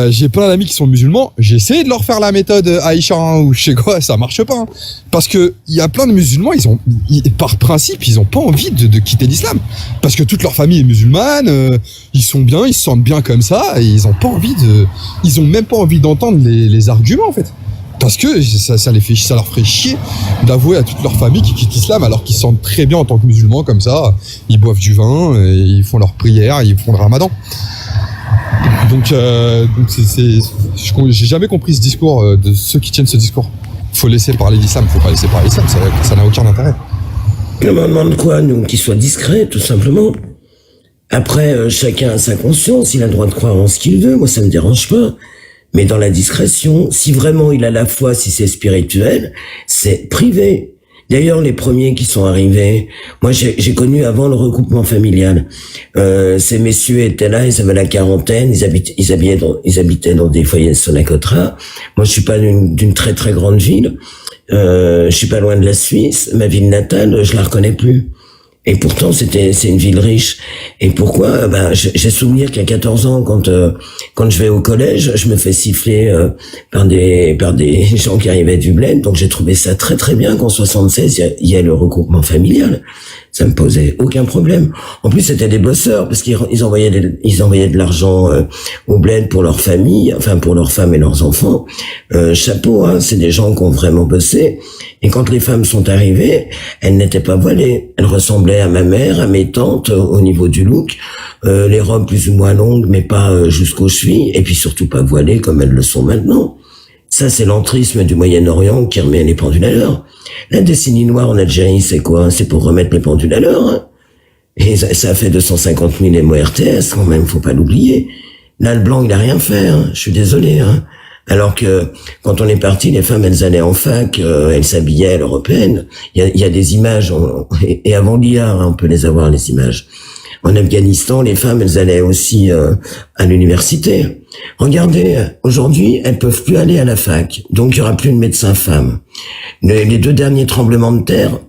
J'ai plein d'amis qui sont musulmans, j'ai essayé de leur faire la méthode Aïcha, hein, ou je sais quoi, ça marche pas. Hein. Parce que il y a plein de musulmans, par principe, ils ont pas envie de quitter l'islam. Parce que toute leur famille est musulmane, ils sont bien, ils se sentent bien comme ça, et ils ont même pas envie d'entendre les arguments, en fait. Parce que ça leur ferait chier d'avouer à toute leur famille qu'ils quittent l'islam alors qu'ils se sentent très bien en tant que musulmans comme ça. Ils boivent du vin, et ils font leurs prières, ils font le ramadan. Donc j'ai jamais compris ce discours de ceux qui tiennent ce discours. Faut laisser parler l'islam, faut pas laisser parler l'islam, ça n'a aucun intérêt. On me demande quoi, nous, qu'il soit discret, tout simplement. Après, chacun a sa conscience, il a le droit de croire en ce qu'il veut, moi ça me dérange pas. Mais dans la discrétion, si vraiment il a la foi, si c'est spirituel, c'est privé. D'ailleurs, les premiers qui sont arrivés, moi j'ai connu avant le regroupement familial. Ces messieurs étaient là, ils avaient la quarantaine, ils habitaient dans des foyers de Sonacotra. Moi, je suis pas d'une très très grande ville. Je suis pas loin de la Suisse. Ma ville natale, je la reconnais plus. Et pourtant, c'est une ville riche. Et pourquoi? J'ai souvenir qu'à 14 ans, quand je vais au collège, je me fais siffler par des gens qui arrivaient du bled. Donc j'ai trouvé ça très très bien qu'en 76, il y ait le regroupement familial. Ça me posait aucun problème. En plus, c'était des bosseurs parce qu'ils envoyaient de l'argent au bled pour leur famille, enfin pour leurs femmes et leurs enfants. Chapeau, hein, c'est des gens qui ont vraiment bossé. Et quand les femmes sont arrivées, elles n'étaient pas voilées. Elles ressemblaient à ma mère, à mes tantes au niveau du look. Les robes plus ou moins longues, mais pas jusqu'aux chevilles. Et puis surtout pas voilées comme elles le sont maintenant. Ça, c'est l'entrisme du Moyen-Orient qui remet les pendules à l'heure. La décennie noire en Algérie, c'est quoi? C'est pour remettre les pendules à l'heure. Hein. Et ça a fait 250 000 MORTS quand même, faut pas l'oublier. Là, le blanc, il a rien fait. Hein. Je suis désolé. Hein. Alors que quand on est parti, les femmes, elles allaient en fac, elles s'habillaient à l'européenne. Il y a des images, et avant l'IA, hein, on peut les avoir, les images. En Afghanistan, les femmes, elles allaient aussi à l'université. Regardez, aujourd'hui, elles peuvent plus aller à la fac, donc il y aura plus de médecins femmes. Les 2 derniers tremblements de terre,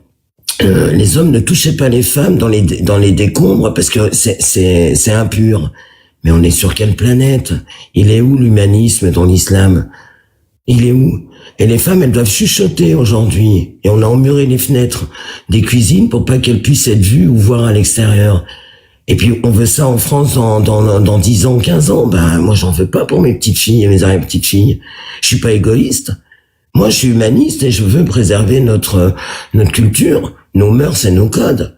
les hommes ne touchaient pas les femmes dans les décombres parce que c'est impur. Mais on est sur quelle planète? Il est où l'humanisme dans l'islam? Il est où? Et les femmes, elles doivent chuchoter aujourd'hui. Et on a emmuré les fenêtres des cuisines pour pas qu'elles puissent être vues ou voir à l'extérieur. Et puis, on veut ça en France dans 10 ans, 15 ans. Moi, j'en veux pas pour mes petites filles et mes arrière-petites-filles. Je suis pas égoïste. Moi, je suis humaniste et je veux préserver notre culture, nos mœurs et nos codes.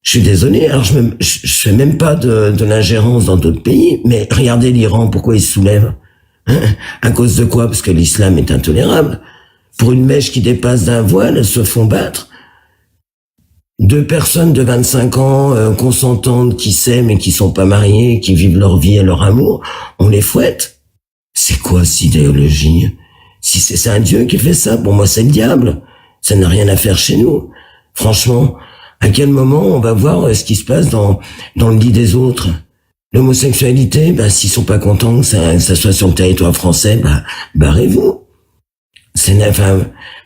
Je suis désolé, alors je fais même pas de l'ingérence dans d'autres pays, mais regardez l'Iran, pourquoi il se soulève? Hein? À cause de quoi? Parce que l'islam est intolérable. Pour une mèche qui dépasse d'un voile, elles se font battre. 2 personnes de 25 ans consentantes qui s'aiment et qui sont pas mariées, qui vivent leur vie et leur amour, on les fouette. C'est quoi cette idéologie? Si c'est un Dieu qui fait ça, pour moi c'est le diable. Ça n'a rien à faire chez nous. Franchement, à quel moment on va voir ce qui se passe dans le lit des autres? L'homosexualité, s'ils sont pas contents que ça soit sur le territoire français, barrez-vous.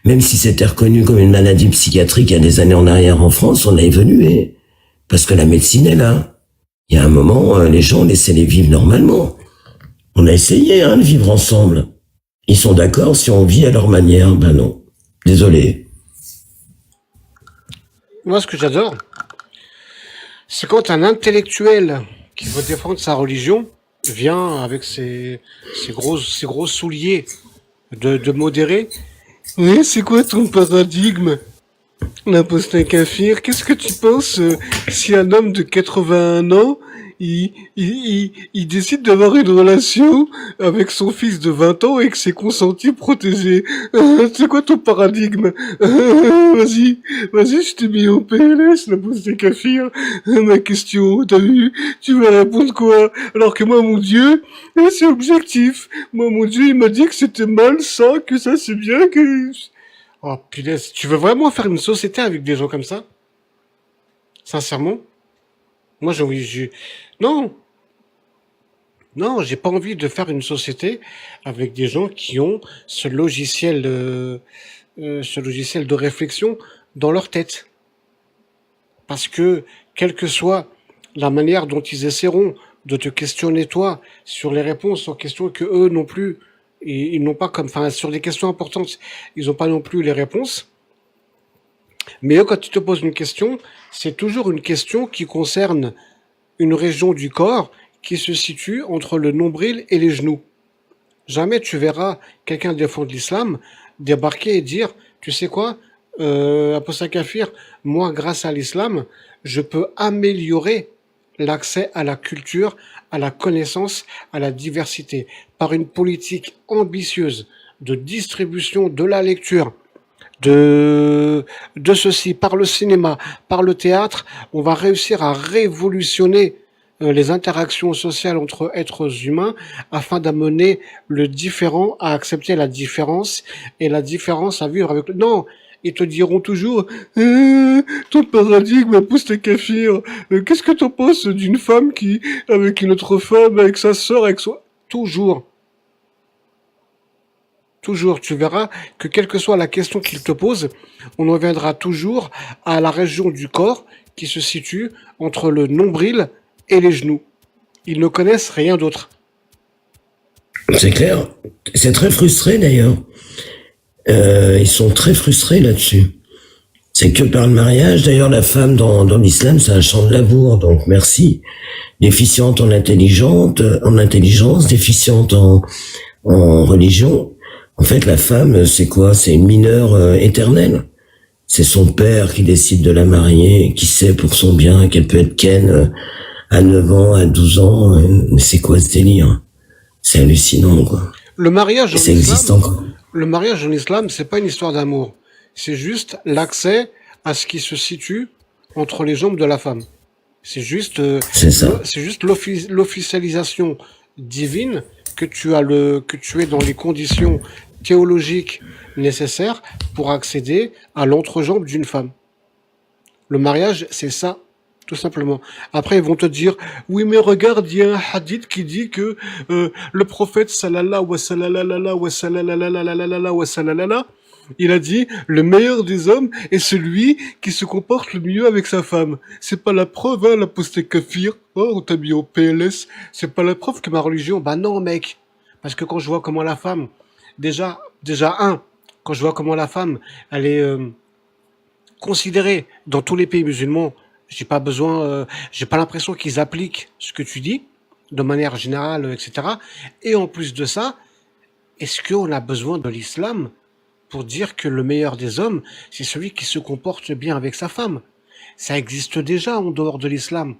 Même si c'était reconnu comme une maladie psychiatrique il y a des années en arrière en France, on a évolué. Parce que la médecine est là. Il y a un moment, les gens, laissez-les vivre normalement. On a essayé, de vivre ensemble. Ils sont d'accord si on vit à leur manière? Non. Désolé. Moi, ce que j'adore, c'est quand un intellectuel qui veut défendre sa religion vient avec ses gros souliers de modéré. Oui, c'est quoi ton paradigme? L'apostat kafir, qu'est-ce que tu penses si un homme de 81 ans, il décide d'avoir une relation avec son fils de 20 ans et que c'est consenti, protégé. C'est quoi ton paradigme? Vas-y, je t'ai mis au PLS, la bouse des kafirs. Ma question, t'as vu? Tu vas répondre quoi? Alors que moi, mon Dieu, c'est objectif. Moi, mon Dieu, il m'a dit que c'était mal ça, que ça c'est bien, que... Oh, punaise, tu veux vraiment faire une société avec des gens comme ça? Sincèrement? Moi, non, non, j'ai pas envie de faire une société avec des gens qui ont ce logiciel de réflexion dans leur tête. Parce que, quelle que soit la manière dont ils essaieront de te questionner toi sur les réponses aux questions que eux non plus, ils n'ont pas comme, enfin, sur des questions importantes, ils n'ont pas non plus les réponses. Mais eux, quand tu te poses une question, c'est toujours une question qui concerne une région du corps qui se situe entre le nombril et les genoux. Jamais tu verras quelqu'un défendre l'islam débarquer et dire, tu sais quoi, Apostat Kafir, moi, grâce à l'islam, je peux améliorer l'accès à la culture, à la connaissance, à la diversité, par une politique ambitieuse de distribution de la lecture, de ceci, par le cinéma, par le théâtre, on va réussir à révolutionner les interactions sociales entre êtres humains afin d'amener le différent à accepter la différence et la différence à vivre avec le... Non, ils te diront toujours ton paradigme pousse tes kafirs. Qu'est-ce que t'en penses d'une femme qui, avec une autre femme, avec sa sœur, avec son... Toujours. Toujours, tu verras que quelle que soit la question qu'il te pose, on reviendra toujours à la région du corps qui se situe entre le nombril et les genoux. Ils ne connaissent rien d'autre. C'est clair. C'est très frustré d'ailleurs. Ils sont très frustrés là-dessus. C'est que par le mariage. D'ailleurs, la femme dans l'islam, c'est un champ de labour. Donc merci. Déficiente en intelligence, déficiente en religion. En fait, la femme, c'est quoi? C'est une mineure éternelle. C'est son père qui décide de la marier, qui sait pour son bien qu'elle peut être ken à 9 ans, à 12 ans. Mais c'est quoi ce délire? C'est hallucinant, quoi. Le mariage ça existe encore. Le mariage en islam, c'est pas une histoire d'amour. C'est juste l'accès à ce qui se situe entre les jambes de la femme. C'est juste, c'est ça. C'est juste l'officialisation divine que tu es dans les conditions théologiques nécessaires pour accéder à l'entrejambe d'une femme. Le mariage, c'est ça, tout simplement. Après, ils vont te dire, oui, mais regarde, il y a un hadith qui dit que le prophète, sallallahu wa sallallahu wa sallallahu wa sallallahu, il a dit, le meilleur des hommes est celui qui se comporte le mieux avec sa femme. C'est pas la preuve, hein, l'apostat kafir. Oh, on t'a mis au PLS. C'est pas la preuve que ma religion. Bah non, mec. Parce que quand je vois comment la femme, déjà, quand je vois comment la femme, elle est considérée dans tous les pays musulmans, j'ai pas l'impression qu'ils appliquent ce que tu dis, de manière générale, etc. Et en plus de ça, est-ce qu'on a besoin de l'islam pour dire que le meilleur des hommes, c'est celui qui se comporte bien avec sa femme? Ça existe déjà en dehors de l'islam.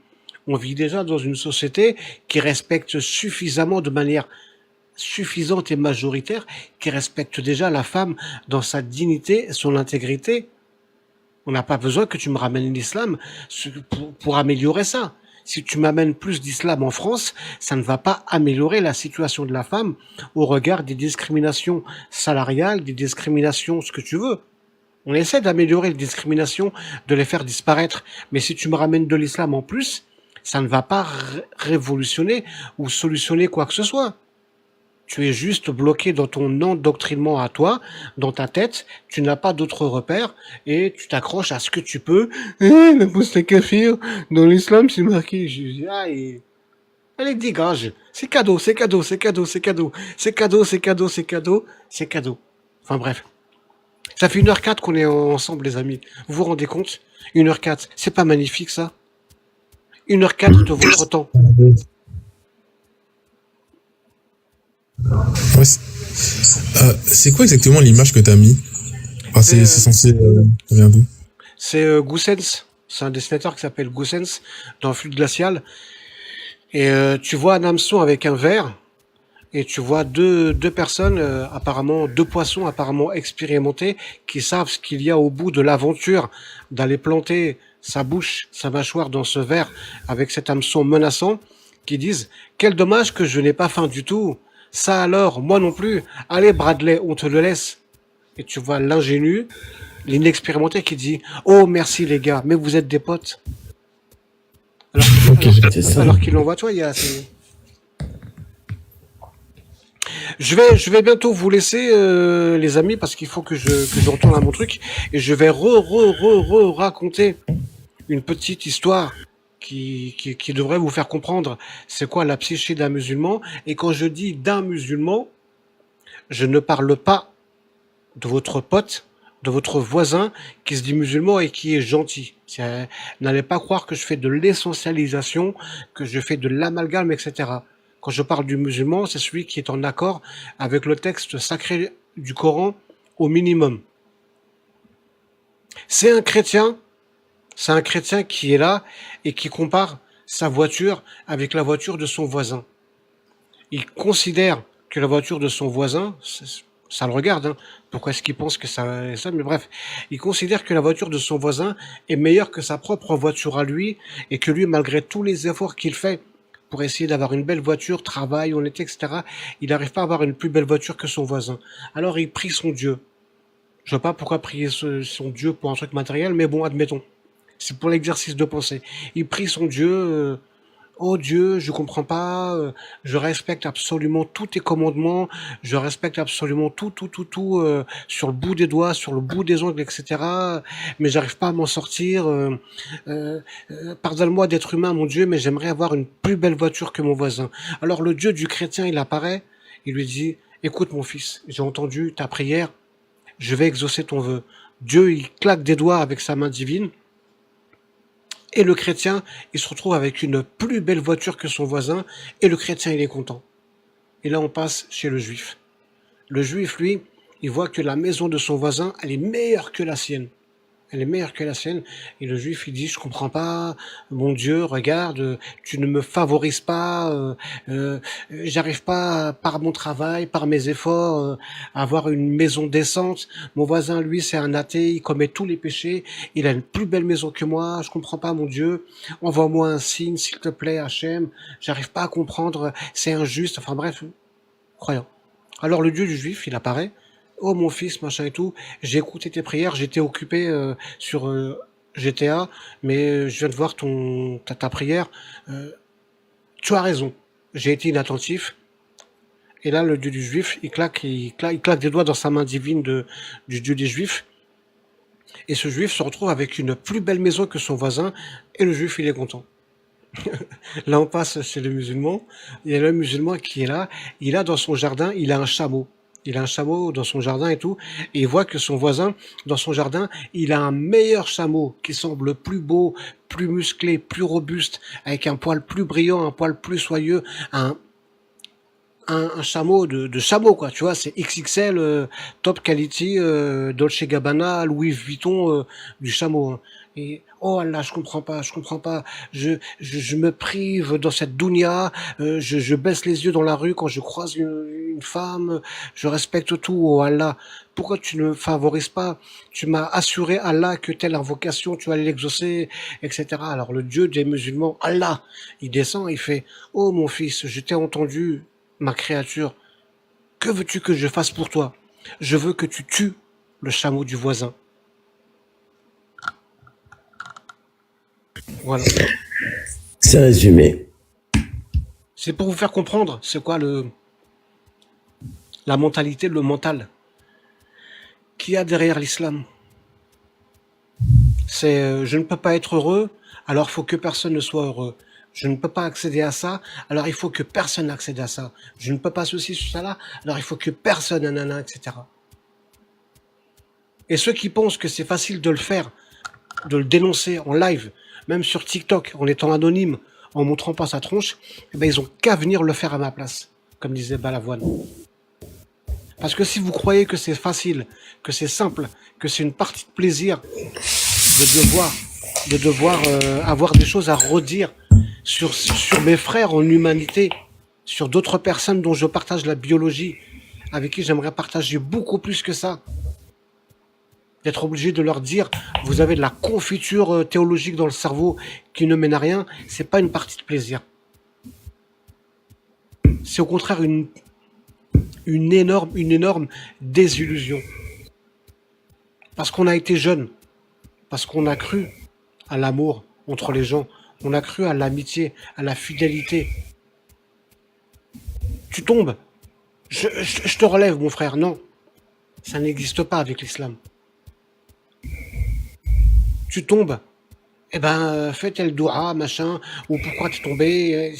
On vit déjà dans une société qui respecte suffisamment, de manière suffisante et majoritaire, qui respecte déjà la femme dans sa dignité, son intégrité. On n'a pas besoin que tu me ramènes l'islam pour améliorer ça. Si tu m'amènes plus d'islam en France, ça ne va pas améliorer la situation de la femme au regard des discriminations salariales, des discriminations, ce que tu veux. On essaie d'améliorer les discriminations, de les faire disparaître. Mais si tu me ramènes de l'islam en plus, ça ne va pas révolutionner ou solutionner quoi que ce soit. Tu es juste bloqué dans ton endoctrinement à toi, dans ta tête, tu n'as pas d'autres repères, et tu t'accroches à ce que tu peux. L'apostat kafir, dans l'islam, c'est marqué. Je dis, allez, dégage. C'est cadeau. Enfin bref. Ça fait 1h04 qu'on est ensemble, les amis. Vous vous rendez compte? 1h04. C'est pas magnifique, ça? 1h04 de votre temps. Ouais, c'est quoi exactement l'image que t'as mis? Enfin, c'est censé venir d'où? C'est Goossens. C'est un dessinateur qui s'appelle Goossens dans Flux glacial. Et tu vois un hameçon avec un verre, et tu vois deux personnes, apparemment, deux poissons apparemment expérimentés, qui savent ce qu'il y a au bout de l'aventure d'aller planter sa bouche, sa mâchoire dans ce verre avec cet hameçon menaçant, qui disent quel dommage que je n'ai pas faim du tout. Ça alors, moi non plus. Allez Bradley, on te le laisse. Et tu vois l'ingénu, l'inexpérimenté qui dit oh merci les gars, mais vous êtes des potes. Alors, Ok, C'est ça. alors qu'il l'envoie toi, il y a. Je vais bientôt vous laisser, les amis, parce qu'il faut que je retourne à mon truc. Et je vais raconter une petite histoire qui devrait vous faire comprendre c'est quoi la psyché d'un musulman. Et quand je dis d'un musulman, je ne parle pas de votre pote, de votre voisin qui se dit musulman et qui est gentil. N'allez pas croire que je fais de l'essentialisation, que je fais de l'amalgame, etc. Quand je parle du musulman, c'est celui qui est en accord avec le texte sacré du Coran au minimum. C'est un chrétien qui est là et qui compare sa voiture avec la voiture de son voisin. Il considère que la voiture de son voisin, ça le regarde, hein. Pourquoi est-ce qu'il pense que ça, mais bref, il considère que la voiture de son voisin est meilleure que sa propre voiture à lui, et que lui, malgré tous les efforts qu'il fait pour essayer d'avoir une belle voiture, travail, honnêteté, etc., il n'arrive pas à avoir une plus belle voiture que son voisin. Alors il prie son Dieu. Je vois pas pourquoi prier son Dieu pour un truc matériel, mais bon, admettons. C'est pour l'exercice de pensée. Il prie son Dieu, oh Dieu, je comprends pas, je respecte absolument tous tes commandements, je respecte absolument tout, sur le bout des doigts, sur le bout des ongles, etc. Mais j'arrive pas à m'en sortir. Pardonne-moi d'être humain, mon Dieu, mais j'aimerais avoir une plus belle voiture que mon voisin. Alors le Dieu du chrétien, il apparaît, il lui dit, écoute mon fils, j'ai entendu ta prière, je vais exaucer ton vœu. Dieu, il claque des doigts avec sa main divine. Et le chrétien, il se retrouve avec une plus belle voiture que son voisin, et le chrétien, il est content. Et là, on passe chez le juif. Le juif, lui, il voit que la maison de son voisin, elle est meilleure que la sienne. Elle est meilleure que la sienne. Et le juif, il dit, je comprends pas, mon Dieu, regarde, tu ne me favorises pas, j'arrive pas, par mon travail, par mes efforts, à avoir une maison décente. Mon voisin, lui, c'est un athée, il commet tous les péchés, il a une plus belle maison que moi, je comprends pas, mon Dieu, envoie-moi un signe, s'il te plaît, Hachem, j'arrive pas à comprendre, c'est injuste, enfin bref, croyant. Alors le Dieu du juif, il apparaît, oh mon fils, machin et tout, j'ai écouté tes prières, j'étais occupé sur GTA, mais je viens de voir ta prière, tu as raison, j'ai été inattentif. Et là, le Dieu du juif, il claque des doigts dans sa main divine du Dieu des juifs, et ce juif se retrouve avec une plus belle maison que son voisin, et le juif, il est content. Là, on passe chez le musulman, il y a le musulman qui est là, il a dans son jardin, il a un chameau. Il a un chameau dans son jardin et tout, et il voit que son voisin, dans son jardin, il a un meilleur chameau qui semble plus beau, plus musclé, plus robuste, avec un poil plus brillant, un poil plus soyeux, un chameau de chameau, quoi, tu vois, c'est XXL, top quality, Dolce Gabbana, Louis Vuitton, du chameau, hein. Et oh là, je comprends pas, je me prive dans cette dounia, je baisse les yeux dans la rue quand je croise une femme, je respecte tout, oh Allah, pourquoi tu ne me favorises pas? Tu m'as assuré, Allah, que telle invocation, tu allais l'exaucer, etc. Alors le Dieu des musulmans, Allah, il descend, il fait, oh mon fils, je t'ai entendu, ma créature, que veux-tu que je fasse pour toi? Je veux que tu tues le chameau du voisin. Voilà. C'est résumé. C'est pour vous faire comprendre c'est quoi la mentalité, le mental qu'il y a derrière l'islam. C'est je ne peux pas être heureux, alors il faut que personne ne soit heureux. Je ne peux pas accéder à ça, alors il faut que personne accède à ça. Je ne peux pas ceci, cela, alors il faut que personne, nanana, etc. Et ceux qui pensent que c'est facile de le faire, de le dénoncer en live, même sur TikTok, en étant anonyme, en montrant pas sa tronche, eh ben ils ont qu'à venir le faire à ma place, comme disait Balavoine. Parce que si vous croyez que c'est facile, que c'est simple, que c'est une partie de plaisir de devoir avoir des choses à redire sur mes frères en humanité, sur d'autres personnes dont je partage la biologie, avec qui j'aimerais partager beaucoup plus que ça. D'être obligé de leur dire, vous avez de la confiture théologique dans le cerveau qui ne mène à rien, c'est pas une partie de plaisir. C'est au contraire une énorme désillusion. Parce qu'on a été jeune, parce qu'on a cru à l'amour entre les gens, on a cru à l'amitié, à la fidélité. Tu tombes, je te relève mon frère, non, ça n'existe pas avec l'islam. Tu tombes, eh ben fais tel doua, machin, ou pourquoi t'es tombé,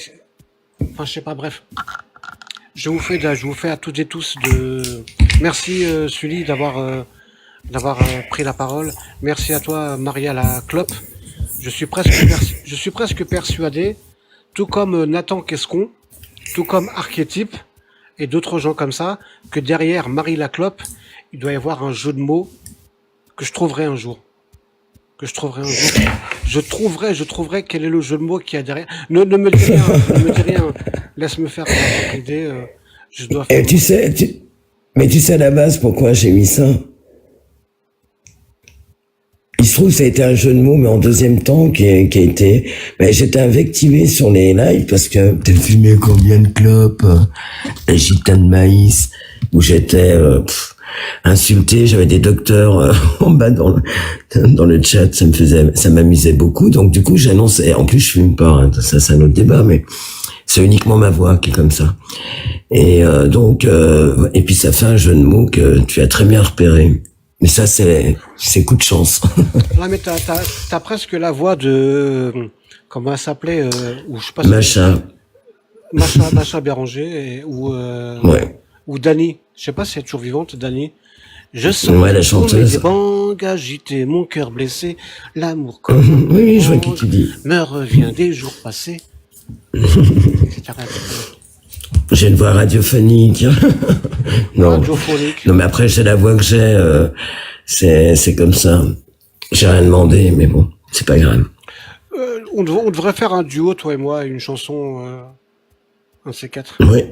enfin je sais pas, bref. Je vous fais à toutes et tous de... Merci Sully d'avoir pris la parole. Merci à toi Maria la clope. Je suis presque persuadé, tout comme Nathan Quescon, tout comme Archétype et d'autres gens comme ça, que derrière Marie la clope, il doit y avoir un jeu de mots que je trouverai un jour. Je trouverai quel est le jeu de mots qu'il y a derrière. Ne me dis rien. Laisse-me faire l'idée. Je dois faire... Et mais tu sais à la base pourquoi j'ai mis ça? Il se trouve que ça a été un jeu de mots, mais en deuxième temps, qui a été... Ben, j'étais invectivé sur les lives parce que t'as fumé combien de clopes? La gitane de maïs, où j'étais insulté, j'avais des docteurs en bas dans le chat, ça m'amusait beaucoup. Donc du coup, j'annonçais... En plus, je fume pas, hein, ça c'est un autre débat, mais c'est uniquement ma voix qui est comme ça. Et donc, et puis ça fait un jeu de mots que tu as très bien repéré. Mais ça, c'est coup de chance. Ouais, mais t'as presque la voix de... Comment elle s'appelait ou je sais pas. Macha Béranger ou Dani. Je sais pas si elle est toujours vivante, Dani. Je sens la chanteuse. Des bangs agités, mon cœur blessé, l'amour comme oui, je vois qui tu dis. Me revient des jours passés. J'ai une voix radiophonique. Non. Radiophonique. Non, mais après, j'ai la voix que j'ai. C'est comme ça. J'ai rien demandé, mais bon, c'est pas grave. On devrait faire un duo, toi et moi, une chanson, un de ces quatre. Oui.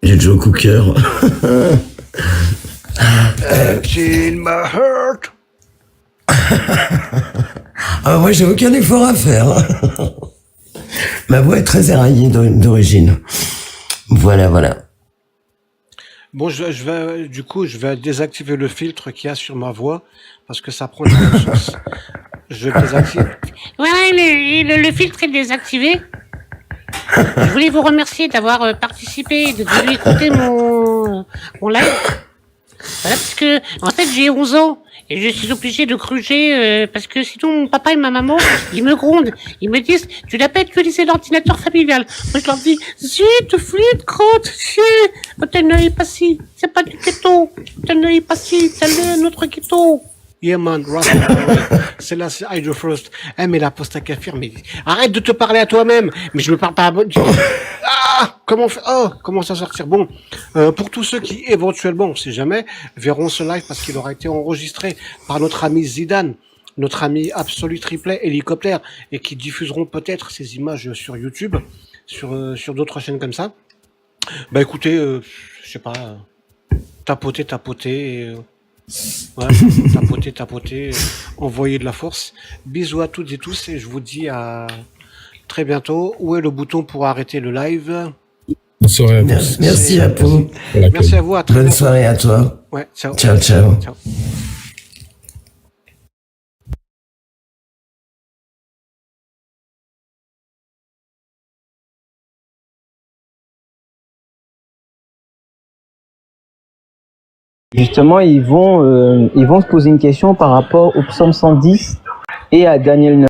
J'ai Joe Cooker. In my heart. Ah, moi, j'ai aucun effort à faire. Ma voix est très éraillée d'origine. Voilà. Bon, je vais désactiver le filtre qu'il y a sur ma voix parce que ça prend une source. Je vais désactiver. Voilà, le filtre est désactivé. Je voulais vous remercier d'avoir participé et de écouter mon live. Voilà, parce que, en fait, j'ai 11 ans. Et je suis obligé de gruger parce que sinon mon papa et ma maman, ils me grondent. Ils me disent, tu n'as pas utilisé l'ordinateur familial. Moi je leur dis, zut, flûte, crotte, chier. T'as n'est pas si, c'est pas du keto. T'as n'est pas si, c'est notre keto. Yeah man, c'est là, c'est Hydro Frost. Eh mais la poste à kefir, mais arrête de te parler à toi-même. Mais je me parle pas à... comment ça sortir? Bon, pour tous ceux qui éventuellement, on sait jamais, verront ce live parce qu'il aura été enregistré par notre ami Zidane, notre ami Absolu Triplet Hélicoptère, et qui diffuseront peut-être ces images sur YouTube, sur d'autres chaînes comme ça. Bah écoutez, je sais pas, tapoter, tapoter, envoyer de la force. Bisous à toutes et tous et je vous dis à très bientôt. Où est le bouton pour arrêter le live? Bonne soirée à tous. Merci à vous. Merci à vous. À très Bonne bientôt. soirée à toi. Ouais, ciao. Ciao. Ciao. Justement, ils vont se poser une question par rapport au psaume 110 et à Daniel 9.